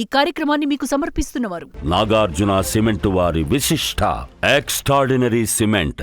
ఈ కార్యక్రమాన్ని మీకు సమర్పిస్తున్నవారు నాగార్జున సిమెంట్ వారి విశిష్ట ఎక్స్ట్రాడినరీ సిమెంట్.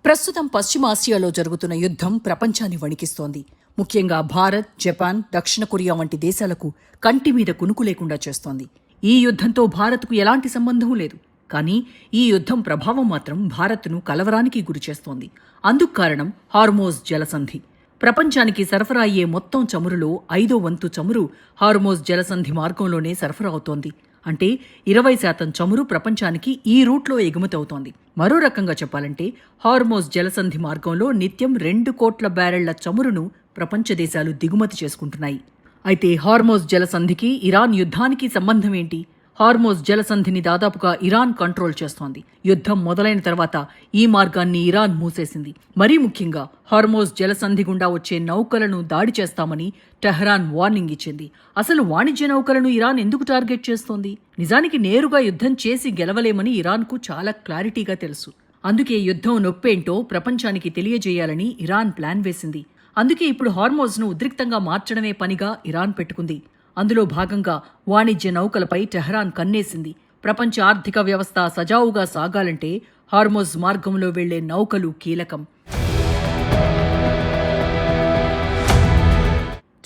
ప్రస్తుతం పశ్చిమాసియాలో జరుగుతున్న యుద్ధం ప్రపంచాన్ని వణికిస్తోంది. ముఖ్యంగా భారత్, జపాన్, దక్షిణ కొరియా వంటి దేశాలకు కంటి మీద కునుకు లేకుండా చేస్తోంది. ఈ యుద్ధంతో భారత్కు ఎలాంటి సంబంధం లేదు. కానీ ఈ యుద్ధం ప్రభావం మాత్రం భారత్ను కలవరానికి గురిచేస్తోంది. అందుకు కారణం హార్మోజ్ జలసంధి. ప్రపంచానికి సరఫరా అయ్యే మొత్తం చమురులో 5వ వంతు చమురు హార్మోజ్ జలసంధి మార్గంలోనే సరఫరా అవుతోంది. అంటే 20% చమురు ప్రపంచానికి ఈ రూట్లో ఎగుమతవుతోంది. మరో రకంగా చెప్పాలంటే హార్మోజ్ జలసంధి మార్గంలో నిత్యం 2 కోట్ల బ్యారెళ్ల చమురును ప్రపంచ దేశాలు దిగుమతి చేసుకుంటున్నాయి. అయితే హార్మోజ్ జలసంధికి ఇరాన్ యుద్ధానికి సంబంధం ఏంటి? హార్మోజ్ జలసంధిని దాదాపుగా ఇరాన్ కంట్రోల్ చేస్తోంది. యుద్ధం మొదలైన తర్వాత ఈ మార్గాన్ని ఇరాన్ మూసేసింది. మరీ ముఖ్యంగా హార్మోజ్ జలసంధి గుండా వచ్చే నౌకలను దాడి చేస్తామని టెహ్రాన్ వార్నింగ్ ఇచ్చింది. అసలు వాణిజ్య నౌకలను ఇరాన్ ఎందుకు టార్గెట్ చేస్తోంది? నిజానికి నేరుగా యుద్ధం చేసి గెలవలేమని ఇరాన్కు చాలా క్లారిటీగా తెలుసు. అందుకే యుద్ధం నొప్పేంటో ప్రపంచానికి తెలియజేయాలని ఇరాన్ ప్లాన్ వేసింది. అందుకే ఇప్పుడు హార్మోజ్ను ఉద్రిక్తంగా మార్చడమే పనిగా ఇరాన్ పెట్టుకుంది. అందులో భాగంగా వాణిజ్య నౌకలపై టెహ్రాన్ కన్నేసింది. ప్రపంచ ఆర్థిక వ్యవస్థ సజావుగా సాగాలంటే హార్మోజ్ మార్గంలో వెళ్లే నౌకలు కీలకం.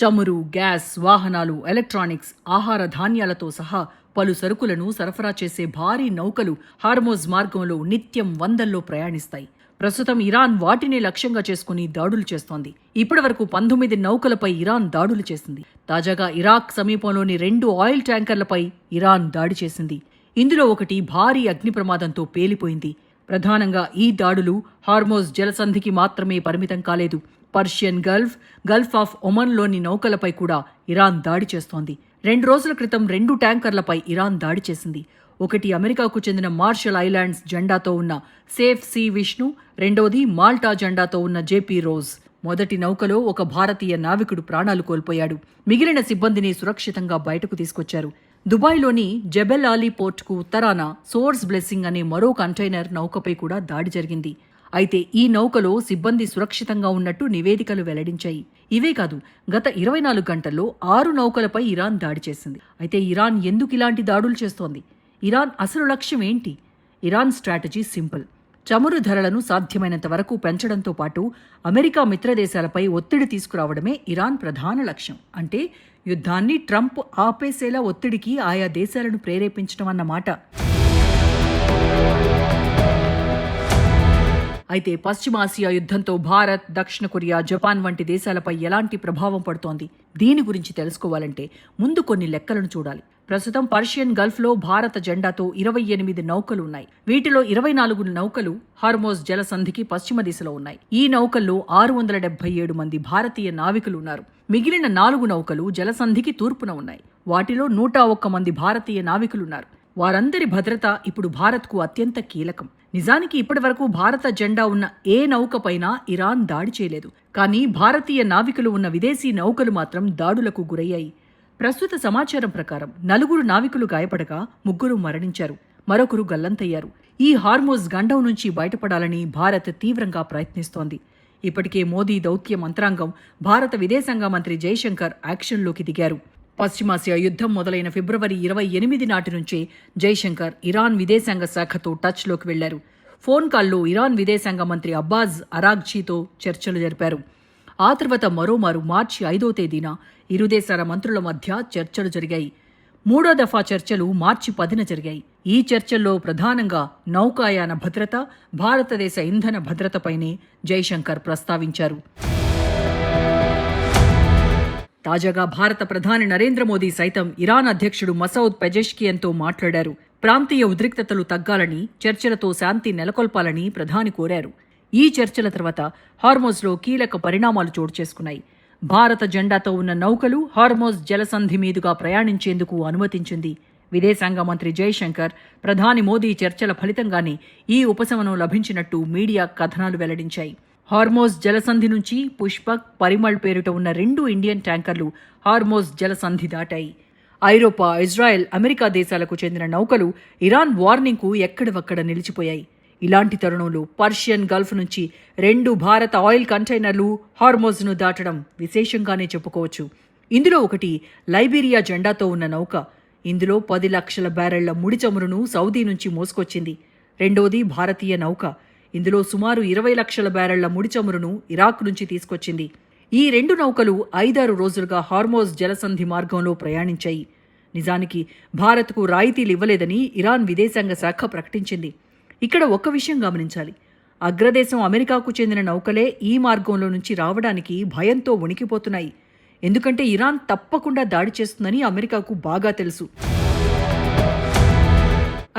చమురు, గ్యాస్, వాహనాలు, ఎలక్ట్రానిక్స్, ఆహార ధాన్యాలతో సహా పలు సరుకులను సరఫరా చేసే భారీ నౌకలు హార్మోజ్ మార్గంలో నిత్యం వందల్లో ప్రయాణిస్తాయి. ప్రస్తుతం ఇరాన్ వాటిని లక్ష్యంగా చేసుకుని దాడులు చేస్తోంది. ఇప్పటి వరకు 19 నౌకలపై ఇరాన్ దాడులు చేసింది. తాజాగా ఇరాక్ సమీపంలోని 2 ఆయిల్ ట్యాంకర్లపై ఇరాన్ దాడి చేసింది. ఇందులో ఒకటి భారీ అగ్ని ప్రమాదంతో పేలిపోయింది. ప్రధానంగా ఈ దాడులు హార్మోజ్ జలసంధికి మాత్రమే పరిమితం కాలేదు. పర్షియన్ గల్ఫ్ ఆఫ్ ఒమన్లోని నౌకలపై కూడా ఇరాన్ దాడి చేస్తోంది. 2 రోజుల క్రితం 2 ట్యాంకర్లపై ఇరాన్ దాడి చేసింది. ఒకటి అమెరికాకు చెందిన మార్షల్ ఐలాండ్స్ జెండాతో ఉన్న సేఫ్ సీ విష్ణు, రెండవది మాల్టా జెండాతో ఉన్న జేపీ రోజ్. మొదటి నౌకలో ఒక భారతీయ నావికుడు ప్రాణాలు కోల్పోయాడు. మిగిలిన సిబ్బందిని సురక్షితంగా బయటకు తీసుకొచ్చారు. దుబాయ్లోని జబెల్ ఆలీ పోర్టుకు ఉత్తరాన సోర్స్ బ్లెస్సింగ్ అనే మరో కంటైనర్ నౌకపై కూడా దాడి జరిగింది. అయితే ఈ నౌకలో సిబ్బంది సురక్షితంగా ఉన్నట్టు నివేదికలు వెల్లడించాయి. ఇవే కాదు, గత 24 గంటల్లో 6 నౌకలపై ఇరాన్ దాడి చేసింది. అయితే ఇరాన్ ఎందుకు ఇలాంటి దాడులు చేస్తోంది? ఇరాన్ అసలు లక్ష్యం ఏంటి? Iran strategy simple. చమురు ధరలను సాధ్యమైనంత వరకు పెంచడంతో పాటు అమెరికా మిత్రదేశాలపై ఒత్తిడి తీసుకురావడమే ఇరాన్ ప్రధాన లక్ష్యం. అంటే యుద్ధాన్ని ట్రంప్ ఆపేసేలా ఒత్తిడికి ఆయా దేశాలను ప్రేరేపించడం అన్నమాట. అయితే పశ్చిమాసియా యుద్ధంతో భారత్, దక్షిణ కొరియా, జపాన్ వంటి దేశాలపై ఎలాంటి ప్రభావం పడుతోంది? దీని గురించి తెలుసుకోవాలంటే ముందు కొన్ని లెక్కలను చూడాలి. ప్రస్తుతం పర్షియన్ గల్ఫ్లో భారత జెండాతో 28 నౌకలు ఉన్నాయి. వీటిలో 24 నౌకలు హార్మోజ్ జలసంధికి పశ్చిమ దిశలో ఉన్నాయి. ఈ నౌకల్లో 677 మంది భారతీయ నావికులు ఉన్నారు. మిగిలిన 4 నౌకలు జలసంధికి తూర్పున ఉన్నాయి. వాటిలో 101 మంది భారతీయ నావికులున్నారు. వారందరి భద్రత ఇప్పుడు భారత్కు అత్యంత కీలకం. నిజానికి ఇప్పటి వరకు భారత జెండా ఉన్న ఏ నౌకపైనా ఇరాన్ దాడి చేయలేదు. కానీ భారతీయ నావికులు ఉన్న విదేశీ నౌకలు మాత్రం దాడులకు గురయ్యాయి. ప్రస్తుత సమాచారం ప్రకారం 4 నావికులు గాయపడగా 3 మరణించారు, మరొకరు గల్లంతయ్యారు. ఈ హార్మోజ్ గండం నుంచి బయటపడాలని భారత్ తీవ్రంగా ప్రయత్నిస్తోంది. ఇప్పటికే మోదీ దౌత్య మంత్రాంగం, భారత విదేశాంగ మంత్రి జైశంకర్ యాక్షన్లోకి దిగారు. పశ్చిమాసియా యుద్ధం మొదలైన ఫిబ్రవరి 28 నాటి నుంచే జైశంకర్ ఇరాన్ విదేశాంగ శాఖతో టచ్లోకి వెళ్లారు. ఫోన్ కాల్లో ఇరాన్ విదేశాంగ మంత్రి అబ్బాస్ అరాగ్చీతో చర్చలు జరిపారు. ఆ తర్వాత మరోమారు మార్చి 5వ తేదీన ఇరు దేశాల మంత్రుల మధ్య చర్చలు జరిగాయి. 3వ దఫా చర్చలు మార్చి 10న జరిగాయి. ఈ చర్చల్లో ప్రధానంగా నౌకాయాన భద్రత, భారతదేశ ఇంధన భద్రతపైనే జైశంకర్ ప్రస్తావించారు. తాజాగా భారత ప్రధాని నరేంద్ర మోదీ సైతం ఇరాన్ అధ్యక్షుడు మసౌద్ పెజెష్కియన్తో మాట్లాడారు. ప్రాంతీయ ఉద్రిక్తతలు తగ్గాలని, చర్చలతో శాంతి నెలకొల్పాలని ప్రధాని కోరారు. ఈ చర్చల తర్వాత హార్మోజ్లో కీలక పరిణామాలు చోటు చేసుకున్నాయి. భారత జెండాతో ఉన్న నౌకలు హార్మోజ్ జలసంధి మీదుగా ప్రయాణించేందుకు అనుమతించింది. విదేశాంగ మంత్రి జైశంకర్, ప్రధాని మోదీ చర్చల ఫలితంగానే ఈ ఉపశమనం లభించినట్టు మీడియా కథనాలు వెల్లడించాయి. హార్మోజ్ జలసంధి నుంచి పుష్పక్, పరిమళ్ పేరిట ఉన్న 2 ఇండియన్ ట్యాంకర్లు హార్మోజ్ జలసంధి దాటాయి. ఐరోపా, ఇజ్రాయెల్, అమెరికా దేశాలకు చెందిన నౌకలు ఇరాన్ వార్నింగ్కు ఎక్కడివక్కడ నిలిచిపోయాయి. ఇలాంటి తరుణంలో పర్షియన్ గల్ఫ్ నుంచి 2 భారత ఆయిల్ కంటైనర్లు హార్మోజ్ను దాటడం విశేషంగానే చెప్పుకోవచ్చు. ఇందులో ఒకటి లైబీరియా జెండాతో ఉన్న నౌక. ఇందులో 10 లక్షల బ్యారెళ్ల ముడి చమురును సౌదీ నుంచి మోసుకొచ్చింది. రెండోది భారతీయ నౌక. ఇందులో సుమారు 20 లక్షల బ్యారెళ్ల ముడి చమురును ఇరాక్ నుంచి తీసుకొచ్చింది. ఈ 2 నౌకలు 5-6 రోజులుగా హార్మోజ్ జలసంధి మార్గంలో ప్రయాణించాయి. నిజానికి భారత్కు రాయితీలు ఇవ్వలేదని ఇరాన్ విదేశాంగ శాఖ ప్రకటించింది. ఇక్కడ ఒక్క విషయం గమనించాలి. అగ్రదేశం అమెరికాకు చెందిన నౌకలే ఈ మార్గంలో నుంచి రావడానికి భయంతో వణికిపోతున్నాయి. ఎందుకంటే ఇరాన్ తప్పకుండా దాడి చేస్తుందని అమెరికాకు బాగా తెలుసు.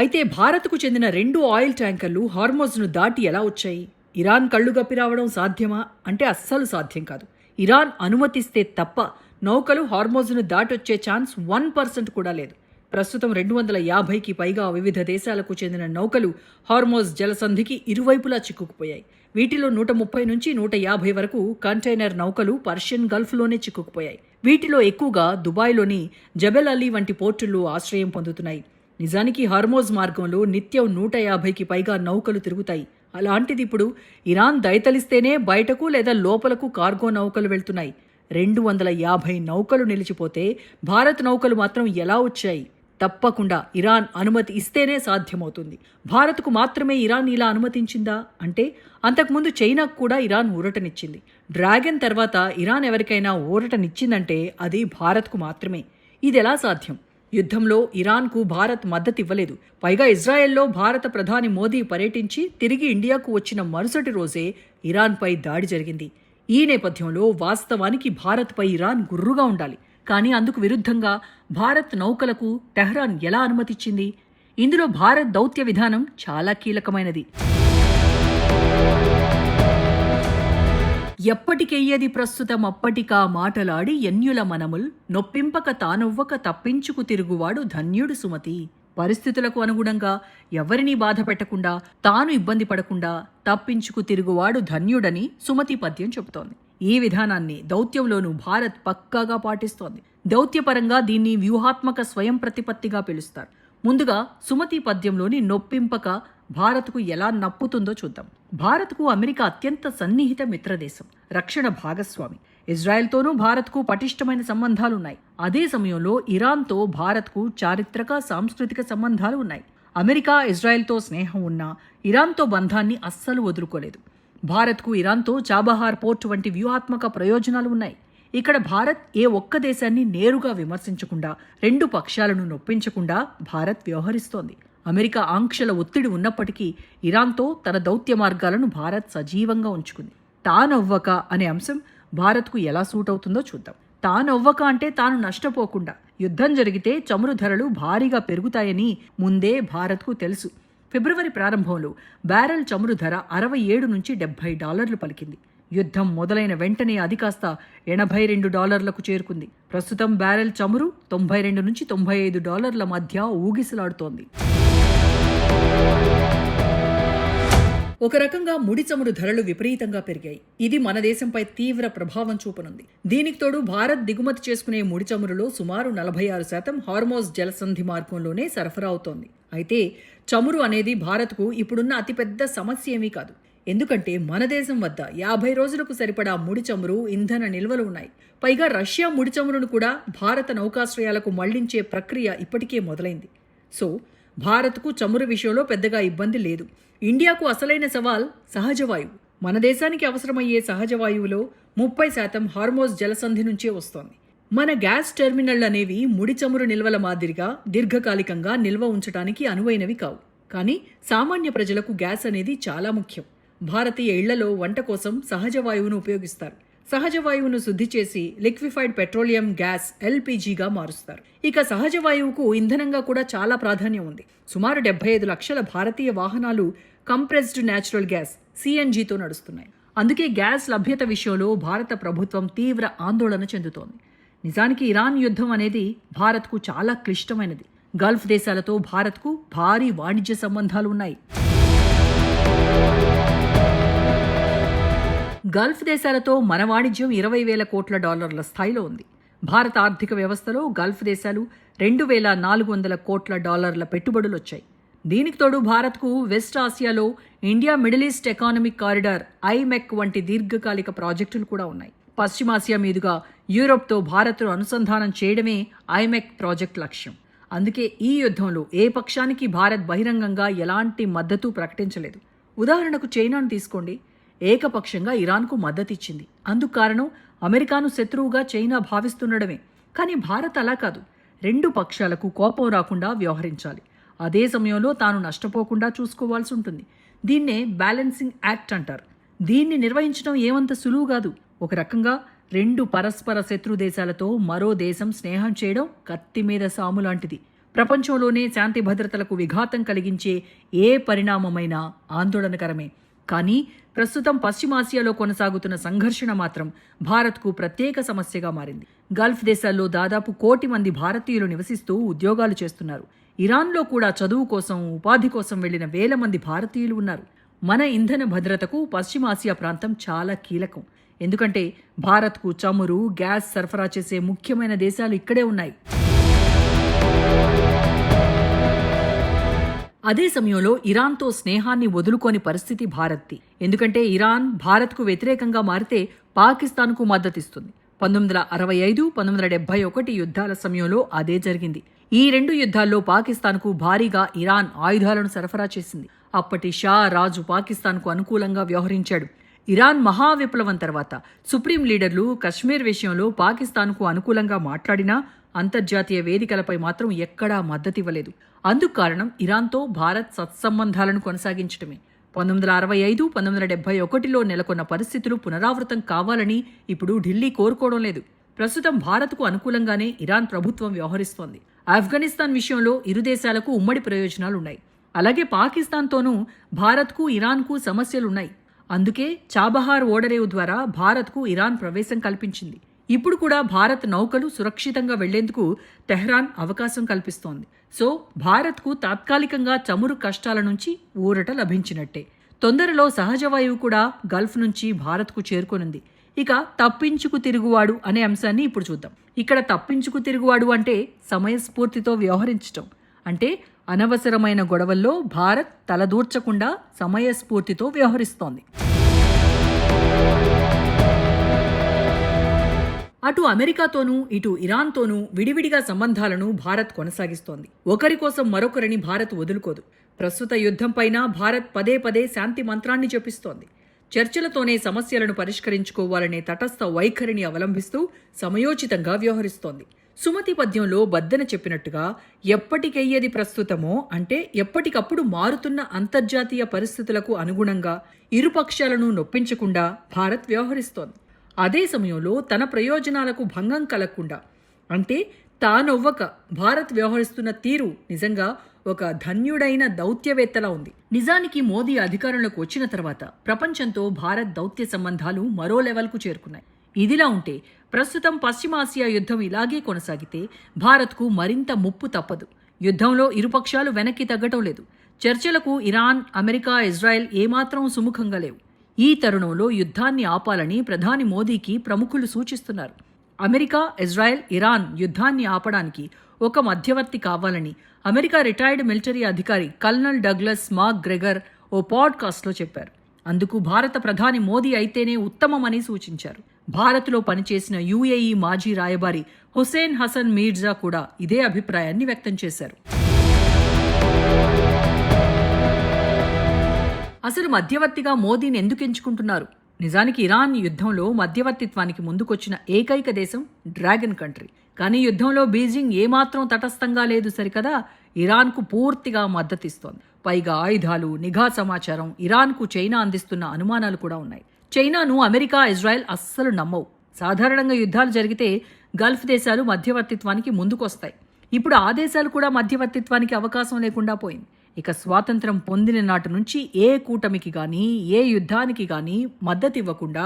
అయితే భారత్కు చెందిన 2 ఆయిల్ ట్యాంకర్లు హార్మోజ్ను దాటి ఎలా వచ్చాయి? ఇరాన్ కళ్లు గప్పి రావడం సాధ్యమా అంటే అస్సలు సాధ్యం కాదు. ఇరాన్ అనుమతిస్తే తప్ప నౌకలు హార్మోజ్ను దాటొచ్చే ఛాన్స్ 1% కూడా లేదు. ప్రస్తుతం 250కి పైగా వివిధ దేశాలకు చెందిన నౌకలు హార్మోజ్ జలసంధికి ఇరువైపులా చిక్కుకుపోయాయి. వీటిలో 130 నుంచి 150 వరకు కంటైనర్ నౌకలు పర్షియన్ గల్ఫ్లోనే చిక్కుకుపోయాయి. వీటిలో ఎక్కువగా దుబాయ్లోని జబెల్ అలీ వంటి పోర్టుల్లో ఆశ్రయం పొందుతున్నాయి. నిజానికి హార్మోజ్ మార్గంలో నిత్యం 150కి పైగా నౌకలు తిరుగుతాయి. అలాంటిది ఇప్పుడు ఇరాన్ దయతలిస్తేనే బయటకు లేదా లోపలకు కార్గో నౌకలు వెళ్తున్నాయి. 250 నౌకలు నిలిచిపోతే భారత్ నౌకలు మాత్రం ఎలా వచ్చాయి? తప్పకుండా ఇరాన్ అనుమతి ఇస్తేనే సాధ్యమవుతుంది. భారత్కు మాత్రమే ఇరాన్ ఇలా అనుమతించిందా అంటే అంతకుముందు చైనాకు కూడా ఇరాన్ ఊరటనిచ్చింది. డ్రాగన్ తర్వాత ఇరాన్ ఎవరికైనా ఊరటనిచ్చిందంటే అది భారత్కు మాత్రమే. ఇది ఎలా సాధ్యం? యుద్ధంలో ఇరాన్కు భారత్ మద్దతు ఇవ్వలేదు. పైగా ఇజ్రాయెల్లో భారత ప్రధాని మోదీ పర్యటించి తిరిగి ఇండియాకు వచ్చిన మరుసటి రోజే ఇరాన్పై దాడి జరిగింది. ఈ నేపథ్యంలో వాస్తవానికి భారత్పై ఇరాన్ గుర్రుగా ఉండాలి. కానీ అందుకు విరుద్ధంగా భారత్ నౌకలకు టెహ్రాన్ ఎలా అనుమతిచ్చింది? ఇందులో భారత్ దౌత్య విధానం చాలా కీలకమైనది. ఎప్పటికెయ్యది ప్రస్తుతం అప్పటికా మాటలాడి ఎన్యుల మనముల్ నొప్పింపక తానొవ్వక తప్పించుకు తిరుగువాడు ధన్యుడు సుమతి. పరిస్థితులకు అనుగుణంగా ఎవరినీ బాధ పెట్టకుండా తాను ఇబ్బంది పడకుండా తప్పించుకు తిరుగువాడు ధన్యుడని సుమతి పద్యం చెబుతోంది. ఈ విధానాన్ని దౌత్యంలోనూ భారత్ పక్కాగా పాటిస్తోంది. దౌత్యపరంగా దీన్ని వ్యూహాత్మక స్వయం ప్రతిపత్తిగా పిలుస్తారు. ముందుగా సుమతి పద్యంలోని నొప్పింపక భారత్కు ఎలా నప్పుతుందో చూద్దాం. భారత్కు అమెరికా అత్యంత సన్నిహిత మిత్రదేశం, రక్షణ భాగస్వామి. ఇజ్రాయెల్తోనూ భారత్కు పటిష్టమైన సంబంధాలున్నాయి. అదే సమయంలో ఇరాన్తో భారత్కు చారిత్రక సాంస్కృతిక సంబంధాలు ఉన్నాయి. అమెరికా ఇజ్రాయెల్తో స్నేహం ఉన్నా ఇరాన్తో బంధాన్ని అస్సలు వదులుకోలేదు. భారత్కు ఇరాన్తో చాబహార్ పోర్ట్ వంటి వ్యూహాత్మక ప్రయోజనాలు ఉన్నాయి. ఇక్కడ భారత్ ఏ ఒక్క దేశాన్ని నేరుగా విమర్శించకుండా 2 పక్షాలను నొప్పించకుండా భారత్ వ్యవహరిస్తోంది. అమెరికా ఆంక్షల ఒత్తిడి ఉన్నప్పటికీ ఇరాన్తో తన దౌత్య మార్గాలను భారత్ సజీవంగా ఉంచుకుంది. తానవ్వక అనే అంశం భారత్కు ఎలా సూట్ అవుతుందో చూద్దాం. తానవ్వక అంటే తాను నష్టపోకుండా. యుద్ధం జరిగితే చమురు ధరలు భారీగా పెరుగుతాయని ముందే భారత్కు తెలుసు. ఫిబ్రవరి ప్రారంభంలో బ్యారెల్ చమురు ధర $67 నుంచి $70 పలికింది. యుద్ధం మొదలైన వెంటనే అది కాస్త $82లకు చేరుకుంది. ప్రస్తుతం బ్యారెల్ చమురు $92 నుంచి $95 మధ్య ఊగిసలాడుతోంది. ఒక రకంగా ముడి చమురు ధరలు విపరీతంగా పెరిగాయి. ఇది మన దేశంపై తీవ్ర ప్రభావం చూపనుంది. దీనికి తోడు భారత్ దిగుమతి చేసుకునే ముడి చమురులో సుమారు 46% హార్మోజ్ జలసంధి మార్గంలోనే సరఫరా అవుతోంది. అయితే చమురు అనేది భారత్కు ఇప్పుడున్న అతిపెద్ద సమస్య ఏమీ కాదు. ఎందుకంటే మన దేశం వద్ద 50 రోజులకు సరిపడా ముడి చమురు, ఇంధన నిల్వలు ఉన్నాయి. పైగా రష్యా ముడి చమురును కూడా భారత నౌకాశ్రయాలకు మళ్లించే ప్రక్రియ ఇప్పటికే మొదలైంది. సో భారత్కు చమురు విషయంలో పెద్దగా ఇబ్బంది లేదు. ఇండియాకు అసలైన సవాల్ సహజవాయువు. మన దేశానికి అవసరమయ్యే సహజవాయువులో 30% హార్మోజ్ జలసంధి నుంచే వస్తోంది. మన గ్యాస్ టెర్మినళ్లు అనేవి ముడి చమురు నిల్వల మాదిరిగా దీర్ఘకాలికంగా నిల్వ ఉంచడానికి అనువైనవి కావు. కానీ సామాన్య ప్రజలకు గ్యాస్ అనేది చాలా ముఖ్యం. భారతీయ ఇళ్లలో వంట కోసం సహజవాయువును ఉపయోగిస్తారు. సహజవాయువును శుద్ధి చేసి లిక్విఫైడ్ పెట్రోలియం గ్యాస్ ఎల్పీజీగా మారుస్తారు. ఇక సహజవాయువుకు ఇంధనంగా కూడా చాలా ప్రాధాన్యం ఉంది. సుమారు 75 లక్షల భారతీయ వాహనాలు కంప్రెస్డ్ న్యాచురల్ గ్యాస్ సిఎన్జీతో నడుస్తున్నాయి. అందుకే గ్యాస్ లభ్యత విషయంలో భారత ప్రభుత్వం తీవ్ర ఆందోళన చెందుతోంది. నిజానికి ఇరాన్ యుద్ధం అనేది భారత్కు చాలా క్లిష్టమైనది. గల్ఫ్ దేశాలతో భారత్కు భారీ వాణిజ్య సంబంధాలు ఉన్నాయి. గల్ఫ్ దేశాలతో మన వాణిజ్యం $20,000 కోట్ల స్థాయిలో ఉంది. భారత ఆర్థిక వ్యవస్థలో గల్ఫ్ దేశాలు $2,400 కోట్ల పెట్టుబడులు వచ్చాయి. దీనికి తోడు భారత్కు వెస్ట్ ఆసియాలో India middle east economic corridor ఐమెక్ వంటి దీర్ఘకాలిక ప్రాజెక్టులు కూడా ఉన్నాయి. పశ్చిమాసియా మీదుగా యూరోప్తో భారత్ను అనుసంధానం చేయడమే ఐమెక్ ప్రాజెక్ట్ లక్ష్యం. అందుకే ఈ యుద్ధంలో ఏ పక్షానికి భారత్ బహిరంగంగా ఎలాంటి మద్దతు ప్రకటించలేదు. ఉదాహరణకు చైనాను తీసుకోండి. ఏకపక్షంగా ఇరాన్కు మద్దతిచ్చింది. అందుకు కారణం అమెరికాను శత్రువుగా చైనా భావిస్తుండడమే. కానీ భారత్ అలా కాదు. రెండు పక్షాలకు కోపం రాకుండా వ్యవహరించాలి. అదే సమయంలో తాను నష్టపోకుండా చూసుకోవాల్సి ఉంటుంది. దీన్నే బ్యాలెన్సింగ్ యాక్ట్ అంటారు. దీన్ని నిర్వహించడం ఏమంత సులువు కాదు. ఒక రకంగా రెండు పరస్పర శత్రు దేశాలతో మరో దేశం స్నేహం చేయడం కత్తి మీద సాము లాంటిది. ప్రపంచంలోనే శాంతి భద్రతలకు విఘాతం కలిగించే ఏ పరిణామమైనా ఆందోళనకరమే. కానీ ప్రస్తుతం పశ్చిమాసియాలో కొనసాగుతున్న సంఘర్షణ మాత్రం భారత్కు ప్రత్యేక సమస్యగా మారింది. గల్ఫ్ దేశాల్లో దాదాపు 1 కోటి మంది భారతీయులు నివసిస్తూ ఉద్యోగాలు చేస్తున్నారు. ఇరాన్లో కూడా చదువు కోసం, ఉపాధి కోసం వెళ్లిన వేల మంది భారతీయులు ఉన్నారు. మన ఇంధన భద్రతకు పశ్చిమాసియా ప్రాంతం చాలా కీలకం. ఎందుకంటే భారత్కు చమురు, గ్యాస్ సరఫరా చేసే ముఖ్యమైన దేశాలు ఇక్కడే ఉన్నాయి. అదే సమయంలో ఇరాన్తో స్నేహాన్ని వదులుకోని పరిస్థితి భారత్ది. ఎందుకంటే ఇరాన్ భారత్కు వ్యతిరేకంగా మారితే పాకిస్తాన్కు మద్దతిస్తుంది. 1965, 1971 యుద్ధాల సమయంలో అదే జరిగింది. ఈ 2 యుద్ధాల్లో పాకిస్తాన్కు భారీగా ఇరాన్ ఆయుధాలను సరఫరా చేసింది. అప్పటి షా రాజు పాకిస్తాన్కు అనుకూలంగా వ్యవహరించాడు. ఇరాన్ మహావిప్లవం తర్వాత సుప్రీం లీడర్లు కశ్మీర్ విషయంలో పాకిస్తాన్కు అనుకూలంగా మాట్లాడినా అంతర్జాతీయ వేదికలపై మాత్రం ఎక్కడా మద్దతివ్వలేదు. అందుకు కారణం ఇరాన్తో భారత్ సత్సంబంధాలను కొనసాగించడమే. 1965, 1971లో నెలకొన్న పరిస్థితులు పునరావృతం కావాలని ఇప్పుడు ఢిల్లీ కోరుకోవడం లేదు. ప్రస్తుతం భారత్కు అనుకూలంగానే ఇరాన్ ప్రభుత్వం వ్యవహరిస్తోంది. ఆఫ్ఘనిస్తాన్ విషయంలో ఇరు దేశాలకు ఉమ్మడి ప్రయోజనాలున్నాయి. అలాగే పాకిస్తాన్తోనూ భారత్కు, ఇరాన్కు సమస్యలున్నాయి. అందుకే చాబహార్ ఓడరేవు ద్వారా భారత్కు ఇరాన్ ప్రవేశం కల్పించింది. ఇప్పుడు కూడా భారత్ నౌకలు సురక్షితంగా వెళ్లేందుకు తెహ్రాన్ అవకాశం కల్పిస్తోంది. సో భారత్కు తాత్కాలికంగా చమురు కష్టాల నుంచి ఊరట లభించినట్టే. తొందరలో సహజ వాయువు కూడా గల్ఫ్ నుంచి భారత్కు చేరుకోనుంది. ఇక తప్పించుకు తిరుగువాడు అనే అంశాన్ని ఇప్పుడు చూద్దాం. ఇక్కడ తప్పించుకు తిరుగువాడు అంటే సమయస్ఫూర్తితో వ్యవహరించటం. అంటే అనవసరమైన గొడవల్లో భారత్ తలదూర్చకుండా సమయస్ఫూర్తితో వ్యవహరిస్తోంది. అటు అమెరికాతోనూ ఇటు ఇరాన్తోనూ విడివిడిగా సంబంధాలను భారత్ కొనసాగిస్తోంది. ఒకరి కోసం మరొకరిని భారత్ వదులుకోదు. ప్రస్తుత యుద్ధంపైన భారత్ పదే పదే శాంతి మంత్రాన్ని జపిస్తోంది. చర్చలతోనే సమస్యలను పరిష్కరించుకోవాలనే తటస్థ వైఖరిని అవలంబిస్తూ సమయోచితంగా వ్యవహరిస్తోంది. సుమతి పద్యంలో బద్దెన చెప్పినట్టుగా ఎప్పటికెయ్యది ప్రస్తుతమో అంటే ఎప్పటికప్పుడు మారుతున్న అంతర్జాతీయ పరిస్థితులకు అనుగుణంగా ఇరుపక్షాలను నొప్పించకుండా భారత్ వ్యవహరిస్తోంది. అదే సమయంలో తన ప్రయోజనాలకు భంగం కలగకుండా అంటే తానొవ్వక భారత్ వ్యవహరిస్తున్న తీరు నిజంగా ఒక ధన్యుడైన దౌత్యవేత్తలా ఉంది. నిజానికి మోదీ అధికారంలోకి వచ్చిన తర్వాత ప్రపంచంతో భారత్ దౌత్య సంబంధాలు మరో లెవెల్కు చేరుకున్నాయి. ఇదిలా ఉంటే ప్రస్తుతం పశ్చిమాసియా యుద్ధం ఇలాగే కొనసాగితే భారత్కు మరింత ముప్పు తప్పదు. యుద్ధంలో ఇరుపక్షాలు వెనక్కి తగ్గటం లేదు. చర్చలకు ఇరాన్, అమెరికా, ఇజ్రాయెల్ ఏమాత్రం సుముఖంగా లేవు. ఈ తరుణంలో యుద్ధాన్ని ఆపాలని ప్రధాని మోదీకి ప్రముఖులు సూచిస్తున్నారు. అమెరికా, ఇజ్రాయెల్, ఇరాన్ యుద్ధాన్ని ఆపడానికి ఒక మధ్యవర్తి కావాలని అమెరికా రిటైర్డ్ మిలిటరీ అధికారి కల్నల్ డగ్లస్ మాక్ గ్రెగర్ ఓ పాడ్కాస్ట్లో చెప్పారు. అందుకు భారత ప్రధాని మోదీ అయితేనే ఉత్తమమని సూచించారు. భారత్లో పనిచేసిన యుఏఈ మాజీ రాయబారి హుసేన్ హసన్ మీర్జా కూడా ఇదే అభిప్రాయాన్ని వ్యక్తం చేశారు. అసలు మధ్యవర్తిగా మోదీని ఎందుకు ఎంచుకుంటున్నారు? నిజానికి ఇరాన్ యుద్ధంలో మధ్యవర్తిత్వానికి ముందుకొచ్చిన ఏకైక దేశం డ్రాగన్ కంట్రీ. కానీ యుద్ధంలో బీజింగ్ ఏమాత్రం తటస్థంగా లేదు సరికదా, ఇరాన్కు పూర్తిగా మద్దతిస్తోంది. పైగా ఆయుధాలు, నిఘా సమాచారం ఇరాన్కు చైనా అందిస్తున్న అనుమానాలు కూడా ఉన్నాయి. చైనాను అమెరికా, ఇజ్రాయెల్ అస్సలు నమ్మవు. సాధారణంగా యుద్ధాలు జరిగితే గల్ఫ్ దేశాలు మధ్యవర్తిత్వానికి ముందుకొస్తాయి. ఇప్పుడు ఆ దేశాలు కూడా మధ్యవర్తిత్వానికి అవకాశం లేకుండా పోయింది. ఇక స్వాతంత్రం పొందిన నాటి నుంచి ఏ కూటమికి గానీ, ఏ యుద్ధానికి గానీ మద్దతు ఇవ్వకుండా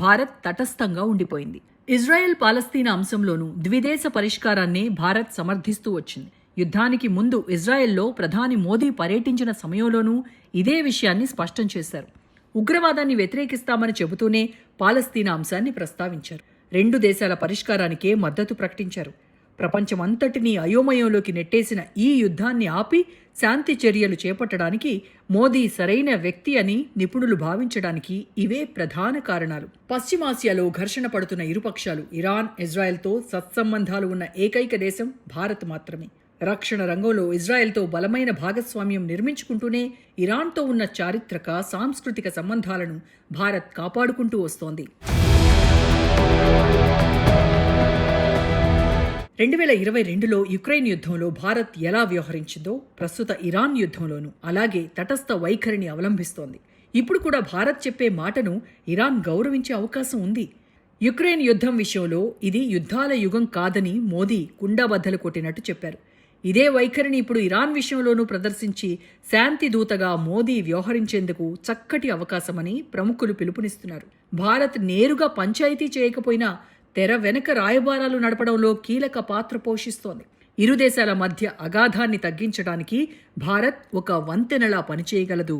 భారత్ తటస్థంగా ఉండిపోయింది. ఇజ్రాయెల్ పాలస్తీనా అంశంలోనూ ద్విదేశ పరిష్కారాన్నే భారత్ సమర్థిస్తూ వచ్చింది. యుద్ధానికి ముందు ఇజ్రాయెల్లో ప్రధాని మోదీ పర్యటించిన సమయంలోనూ ఇదే విషయాన్ని స్పష్టం చేశారు. ఉగ్రవాదాన్ని వ్యతిరేకిస్తామని చెబుతూనే పాలస్తీనా అంశాన్ని ప్రస్తావించారు. 2 దేశాల పరిష్కారానికే మద్దతు ప్రకటించారు. ప్రపంచమంతటినీ అయోమయంలోకి నెట్టేసిన ఈ యుద్ధాన్ని ఆపి శాంతి చర్యలు చేపట్టడానికి మోదీ సరైన వ్యక్తి అని నిపుణులు భావించడానికి ఇవే ప్రధాన కారణాలు. పశ్చిమాసియాలో ఘర్షణ పడుతున్న ఇరుపక్షాలు ఇరాన్, ఇజ్రాయెల్తో సత్సంబంధాలు ఉన్న ఏకైక దేశం భారత్ మాత్రమే. రక్షణ రంగంలో ఇజ్రాయెల్తో బలమైన భాగస్వామ్యం నిర్మించుకుంటూనే ఇరాన్తో ఉన్న చారిత్రక, సాంస్కృతిక సంబంధాలను భారత్ కాపాడుకుంటూ వస్తోంది. 2022లో యుక్రెయిన్ యుద్ధంలో భారత్ ఎలా వ్యవహరించిందో ప్రస్తుత ఇరాన్ యుద్ధంలోనూ అలాగే తటస్థ వైఖరిని అవలంబిస్తోంది. ఇప్పుడు కూడా భారత్ చెప్పే మాటను ఇరాన్ గౌరవించే అవకాశం ఉంది. యుక్రెయిన్ యుద్ధం విషయంలో ఇది యుద్ధాల యుగం కాదని మోదీ కుండబద్దలు కొట్టినట్టు చెప్పారు. ఇదే వైఖరిని ఇప్పుడు ఇరాన్ విషయంలోనూ ప్రదర్శించి శాంతి దూతగా మోదీ వ్యవహరించేందుకు చక్కటి అవకాశమని ప్రముఖులు పిలుపునిస్తున్నారు. భారత్ నేరుగా పంచాయతీ చేయకపోయినా తెర వెనక రాయబారాలు నడపడంలో కీలక పాత్ర పోషిస్తోంది. ఇరు దేశాల మధ్య అగాధాన్ని తగ్గించడానికి భారత్ ఒక వంతెనలా పనిచేయగలదు.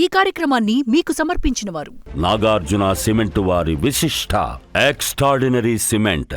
ఈ కార్యక్రమాన్ని మీకు సమర్పించిన వారు నాగార్జున సిమెంట్ వారి విశిష్ట ఎక్స్ట్రాడినరీ సిమెంట్.